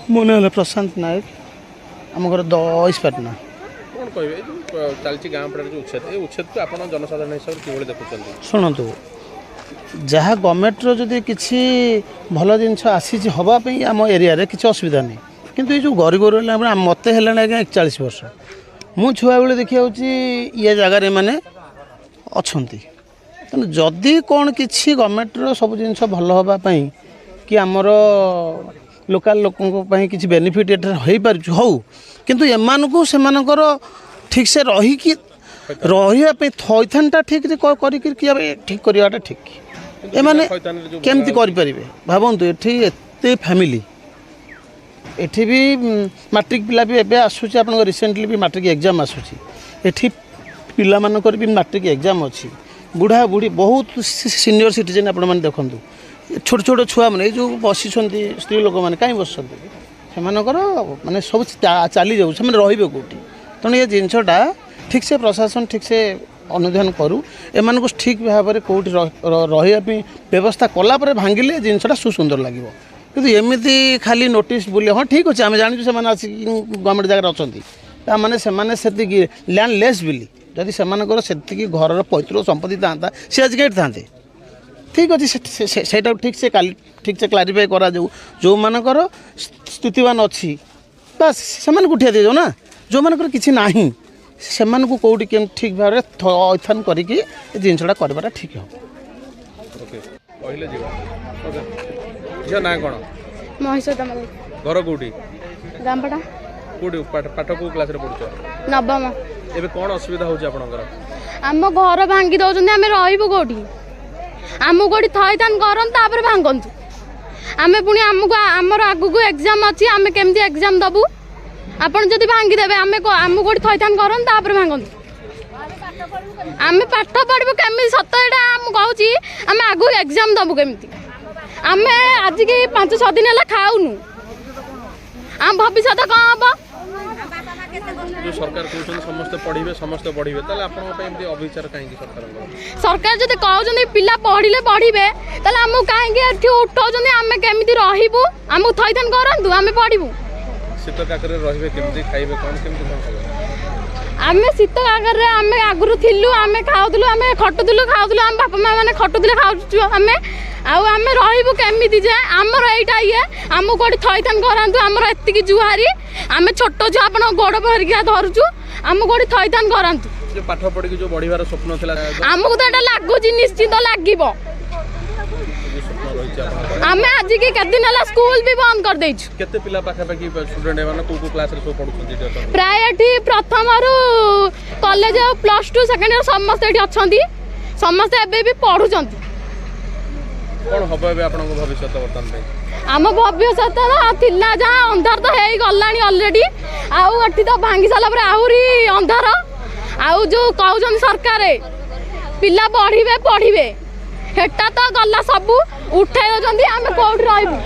ମୋ ନାଁ ହେଲା ପ୍ରଶାନ୍ତ ନାୟକ ଆମ ଘର ଦଇଶପାଟନା। କ'ଣ କହିବେ ଚାଲିଛି ଗାଁ ପଡ଼ାରେ ଯେଉଁ ଉଚ୍ଛେଦ ଏ ଉଚ୍ଛେଦକୁ ଆପଣ ଜନସାଧାରଣ ହିସାବରେ କିଭଳି ଦେଖୁଛନ୍ତି? ଶୁଣନ୍ତୁ, ଯାହା ଗଭର୍ଣ୍ଣମେଣ୍ଟର ଯଦି କିଛି ଭଲ ଜିନିଷ ଆସିଛି ହେବା ପାଇଁ ଆମ ଏରିଆରେ କିଛି ଅସୁବିଧା ନାହିଁ, କିନ୍ତୁ ଏଇ ଯେଉଁ ଗରିବ ରହିଲା ମୋତେ ହେଲାଣି ଆଜ୍ଞା 41 ବର୍ଷ। ମୁଁ ଛୁଆବେଳେ ଦେଖିଯାଉଛି ଇଏ ଜାଗାରେ ଏମାନେ ଅଛନ୍ତି। ତେଣୁ ଯଦି କ'ଣ କିଛି ଗଭର୍ଣ୍ଣମେଣ୍ଟର ସବୁ ଜିନିଷ ଭଲ ହେବା ପାଇଁ କି ଆମର ଲୋକାଲ ଲୋକଙ୍କ ପାଇଁ କିଛି ବେନିଫିଟ୍ ଏଠାରେ ହୋଇପାରୁଛି ହଉ, କିନ୍ତୁ ଏମାନଙ୍କୁ ସେମାନଙ୍କର ଠିକ୍ସେ ରହିକି ରହିବା ପାଇଁ ଥଇଥାନଟା ଠିକ୍ରେ କରିକି ଠିକ୍ କରିବାଟା ଠିକ୍। ଏମାନେ କେମିତି କରିପାରିବେ ଭାବନ୍ତୁ, ଏଠି ଏତେ ଫ୍ୟାମିଲି, ଏଠି ବି ମାଟ୍ରିକ ପିଲା ବି ଏବେ ଆସୁଛି, ଆପଣଙ୍କ ରିସେଣ୍ଟଲି ବି ମାଟ୍ରିକ ଏକ୍ଜାମ୍ ଆସୁଛି, ଏଠି ପିଲାମାନଙ୍କର ବି ମାଟ୍ରିକ ଏକ୍ଜାମ୍ ଅଛି, ବୁଢ଼ା ବୁଢ଼ୀ ବହୁତ ସିନିୟର ସିଟିଜେନ୍ ଆପଣମାନେ ଦେଖନ୍ତୁ, ଛୋଟ ଛୋଟ ଛୁଆମାନେ ଏଇ ଯେଉଁ ବସିଛନ୍ତି ସ୍ତ୍ରୀ ଲୋକମାନେ କାହିଁ ବସିଛନ୍ତି, ସେମାନଙ୍କର ମାନେ ସବୁ ଚାଲିଯାଉଛି, ସେମାନେ ରହିବେ କେଉଁଠି? ତେଣୁ ଏ ଜିନିଷଟା ଠିକ୍ସେ ପ୍ରଶାସନ ଠିକ୍ସେ ଅନୁଧ୍ୟାନ କରୁ, ଏମାନଙ୍କୁ ଠିକ୍ ଭାବରେ କେଉଁଠି ରହିବା ପାଇଁ ବ୍ୟବସ୍ଥା କଲା ପରେ ଭାଙ୍ଗିଲେ ଜିନିଷଟା ସୁସୁନ୍ଦର ଲାଗିବ। କିନ୍ତୁ ଏମିତି ଖାଲି ନୋଟିସ୍ ବୁଲେ, ହଁ ଠିକ୍ ଅଛି ଆମେ ଜାଣିଛୁ ସେମାନେ ଆସିକି ଗଭର୍ଣ୍ଣମେଣ୍ଟ ଜାଗାରେ ଅଛନ୍ତି, ତାମାନେ ସେମାନେ ସେତିକି ଲ୍ୟାଣ୍ଡ ଲେସ୍ ବୋଲି, ଯଦି ସେମାନଙ୍କର ସେତିକି ଘରର ପୈତୃକ ସମ୍ପତ୍ତି ଥାଆନ୍ତା ସେ ଆଜି କେଉଁଠି ଥାନ୍ତେ? ଠିକ୍ ଅଛି, ସେଇଟାକୁ ଠିକ୍ସେ କ୍ଲାରିଫାଏ କରାଯାଉ। ଯେଉଁମାନଙ୍କର ସ୍ଥିତିବାନ ଅଛି ବାସ୍ ସେମାନଙ୍କୁ ଉଠିଆ ଦିଆଯାଉ ନା, ଯେଉଁମାନଙ୍କର କିଛି ନାହିଁ ସେମାନଙ୍କୁ କେଉଁଠି କେମିତି ଠିକ୍ ଭାବରେ ଥଇଥାନ କରିକି ଏ ଜିନିଷଟା କରିବାଟା ଠିକ୍ ହେବ। କହିଲେ ଯିବ ଝିଅ ନାଁ କ'ଣ? ମହିଷତା ମଲ୍ଲିକ। ଘର କେଉଁଠି? ଗାଁପଡ଼ା। କେଉଁଠି ପାଠ କେଉଁ କ୍ଲାସ୍ରେ ପଢ଼ୁଛ? ନବମ। ଏବେ କ'ଣ ଅସୁବିଧା ହେଉଛି ଆପଣଙ୍କର? ଆମ ଘର ଭାଙ୍ଗି ଦେଉଛନ୍ତି, ଆମେ ରହିବୁ କେଉଁଠି? ଆମକୁ କେଉଁଠି ଥଇଥାନ କରନ୍ତୁ, ତାପରେ ଭାଙ୍ଗନ୍ତୁ। ଆମେ ପୁଣି ଆମର ଆଗକୁ ଏକ୍ଜାମ୍ ଅଛି, ଆମେ କେମିତି ଏକ୍ଜାମ୍ ଦେବୁ? ଆପଣ ଯଦି ଭାଙ୍ଗିଦେବେ ଆମକୁ କେଉଁଠି ଥଇଥାନ କରନ୍ତୁ, ତାପରେ ଭାଙ୍ଗନ୍ତୁ। ଆମେ ପାଠ ପଢ଼ିବୁ କେମିତି? ସତ ଏଇଟା ମୁଁ କହୁଛି, ଆମେ ଆଗକୁ ଏକ୍ଜାମ୍ ଦେବୁ କେମିତି? ଆମେ ଆଜିକି 5-6 ଦିନ ହେଲା ଖାଉନୁ, ଆମ ଭବିଷ୍ୟତ କ'ଣ ହେବ? ସରକାର କହୁଛନ୍ତି ସମସ୍ତେ ପଢ଼ିବେ, ତାହେଲେ ଆପଣଙ୍କ ପାଇଁ ଏମିତି ଅବିଚାର କାହିଁକି ସରକାରଙ୍କର? ସରକାର ଯଦି କହୁଛନ୍ତି ପିଲା ପଢ଼ିଲେ ପଢ଼ିବେ, ତାହେଲେ ଆମକୁ କାହିଁକି ଏଠି ଉଠାଉଛନ୍ତି? ଆମେ କେମିତି ରହିବୁ? ଆମକୁ ଥଇଥାନ କରନ୍ତୁ, ଆମେ ପଢ଼ିବୁ। ଶୀତ କାକରରେ ରହିବେ କେମିତି? ଖାଇବେ କ'ଣ? କେମିତି କ'ଣ ହେବ? ଆମେ ଶୀତ କାକରରେ ଆମେ ଆଗରୁ ଥିଲୁ, ଆମେ ଖାଉଥିଲୁ, ଆମେ ଖଟୁଥିଲୁ ଖାଉଥିଲୁ, ଆମ ବାପା ମା ମାନେ ଖଟୁଥିଲେ ଖାଉଛୁ ଆମେ ରହିବୁ କେମିତି? ଯେ ଆମର ଏଇଟା ଆମକୁ କେଉଁଠି ଥଇଥାନ କରାନ୍ତୁ, ଆମର ଏତିକି ଜୁହାରି, ଆମେ ଛୋଟ ଛୁଆ ଆପଣଙ୍କ ଗୋଡ଼ ଭରିକା ଧରୁଛୁ, ଆମକୁ କେଉଁଠି ଥଇଥାନ କରାନ୍ତୁ। ପାଠ ପଢ଼ିକି ଯେଉଁ ବଢ଼ିବାର ସ୍ୱପ୍ନ ଥିଲା, ଆମକୁ ତ ଏଇଟା ଲାଗୁଛି, ନିଶ୍ଚିତ ଲାଗିବ। ଆମେ ଆଜିକି କେତେ ଦିନ ହେଲା ସ୍କୁଲ ବି ବନ୍ଦ କରିଦେଇଛୁ। କେତେ ପିଲା ପାଖାପାଖି ଷ୍ଟୁଡେଣ୍ଟ ମାନେ କୋଉ କ୍ଲାସରେ ସବୁ ପଢୁଛନ୍ତି? ପ୍ରାୟ ଏଠି ପ୍ରଥମରୁ କଲେଜ +2 ସେକେଣ୍ଡ ଇୟର ସମସ୍ତେ ଏଠି ଅଛନ୍ତି, ସମସ୍ତେ ଏବେ ବି ପଢୁଛନ୍ତି। କ'ଣ ହବ ଏବେ ଆପଣଙ୍କ ଭବିଷ୍ୟତ ବର୍ତ୍ତମାନ ପାଇଁ? ଆମ ଭବିଷ୍ୟତ ଥିଲା ଯାହା ଅନ୍ଧାର ତ ହେଇଗଲାଣି ଅଲରେଡି, ଆଉ ଏଠି ତ ଭାଙ୍ଗି ସାରିଲା ପରେ ଆହୁରି ଅନ୍ଧାର। ଆଉ ଯେଉଁ କହୁଛନ୍ତି ସରକାର ପିଲା ପଢ଼ିବେ, ସେଟା ତ ଗଲା, ସବୁ ଉଠେଇ ଦେଉଛନ୍ତି, ଆମେ କୋଉଠି ରହିବୁ?